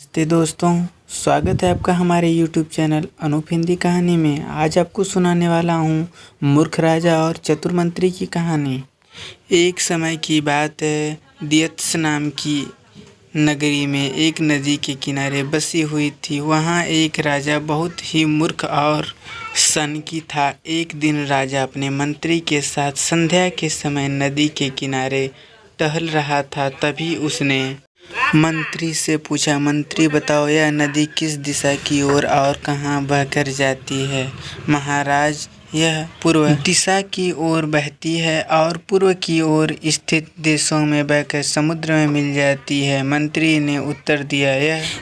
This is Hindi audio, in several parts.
नमस्ते दोस्तों, स्वागत है आपका हमारे YouTube चैनल अनूप हिंदी कहानी में। आज आपको सुनाने वाला हूँ मूर्ख राजा और चतुर मंत्री की कहानी। एक समय की बात है, दियत्स नाम की नगरी में एक नदी के किनारे बसी हुई थी। वहाँ एक राजा बहुत ही मूर्ख और सनकी था। एक दिन राजा अपने मंत्री के साथ संध्या के समय नदी के किनारे टहल रहा था। तभी उसने मंत्री से पूछा, मंत्री बताओ, यह नदी किस दिशा की ओर और कहाँ बहकर जाती है? महाराज, यह पूर्व दिशा की ओर बहती है और पूर्व की ओर स्थित देशों में बहकर समुद्र में मिल जाती है। मंत्री ने उत्तर दिया।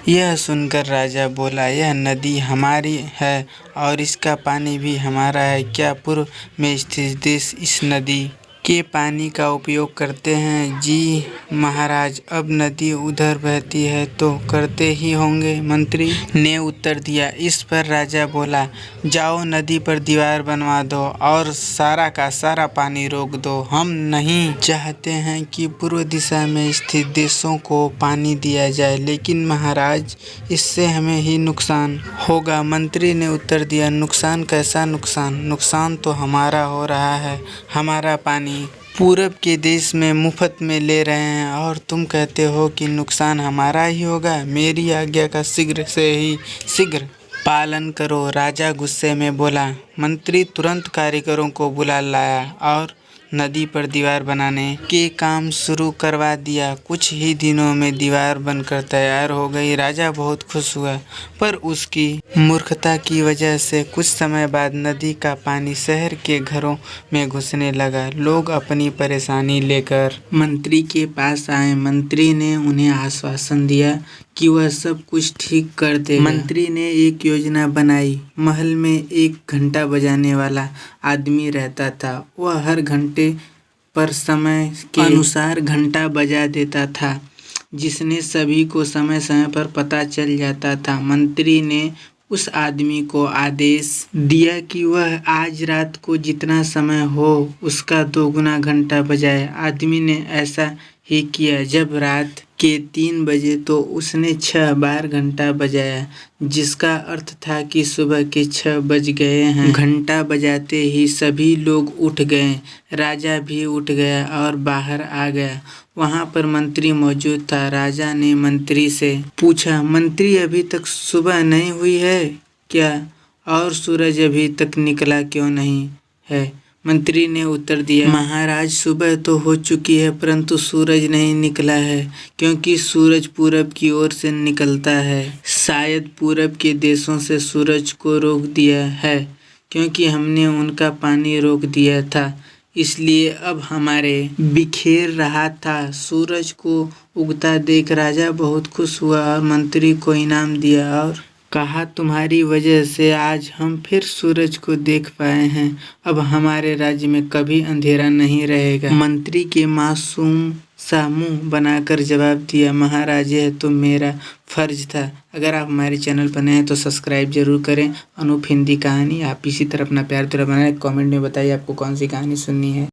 यह सुनकर राजा बोला, यह नदी हमारी है और इसका पानी भी हमारा है। क्या पूर्व में स्थित देश इस नदी के पानी का उपयोग करते हैं? जी महाराज, अब नदी उधर बहती है तो करते ही होंगे, मंत्री ने उत्तर दिया। इस पर राजा बोला, जाओ नदी पर दीवार बनवा दो और सारा का सारा पानी रोक दो। हम नहीं चाहते हैं कि पूर्व दिशा में स्थित देशों को पानी दिया जाए, लेकिन महाराज इससे हमें ही नुकसान होगा। मंत्री ने उत्तर दिया, नुकसान? कैसा नुकसान? नुकसान तो हमारा हो रहा है। हमारा पानी पूरब के देश में मुफ्त में ले रहे हैं और तुम कहते हो कि नुकसान हमारा ही होगा। मेरी आज्ञा का शीघ्र से ही शीघ्र पालन करो। राजा गुस्से में बोला। मंत्री तुरंत कारीगरों को बुला लाया और नदी पर दीवार बनाने के काम शुरू करवा दिया। कुछ ही दिनों में दीवार बनकर तैयार हो गई। राजा बहुत खुश हुआ, पर उसकी मूर्खता की वजह से कुछ समय बाद नदी का पानी शहर के घरों में घुसने लगा। लोग अपनी परेशानी लेकर मंत्री के पास आए। मंत्री ने उन्हें आश्वासन दिया कि वह सब कुछ ठीक कर देगा। मंत्री ने एक योजना बनाई। महल में एक घंटा बजाने वाला आदमी रहता था। वह हर घंटे पर समय के अनुसार घंटा बजा देता था, जिसने सभी को समय समय पर पता चल जाता था। मंत्री ने उस आदमी को आदेश दिया कि वह आज रात को जितना समय हो उसका 2 गुना घंटा बजाए। आदमी ने ऐसा ही किया। जब रात के 3 बजे तो उसने 6 बार घंटा बजाया, जिसका अर्थ था कि सुबह के 6 बज गए हैं। घंटा बजाते ही सभी लोग उठ गए। राजा भी उठ गया और बाहर आ गया। वहाँ पर मंत्री मौजूद था। राजा ने मंत्री से पूछा, मंत्री अभी तक सुबह नहीं हुई है क्या? और सूरज अभी तक निकला क्यों नहीं है? मंत्री ने उत्तर दिया, महाराज सुबह तो हो चुकी है परंतु सूरज नहीं निकला है, क्योंकि सूरज पूरब की ओर से निकलता है। शायद पूरब के देशों से सूरज को रोक दिया है, क्योंकि हमने उनका पानी रोक दिया था, इसलिए अब हमारे बिखेर रहा था। सूरज को उगता देख राजा बहुत खुश हुआ और मंत्री को इनाम दिया और कहा, तुम्हारी वजह से आज हम फिर सूरज को देख पाए हैं। अब हमारे राज्य में कभी अंधेरा नहीं रहेगा। मंत्री के मासूम सा मुंह बनाकर जवाब दिया, महाराज यह तो मेरा फर्ज था। अगर आप हमारे चैनल पर नए हैं तो सब्सक्राइब जरूर करें। अनूप हिंदी कहानी। आप इसी तरह अपना प्यार दुलार बनाए। कमेंट में बताइए आपको कौन सी कहानी सुननी है।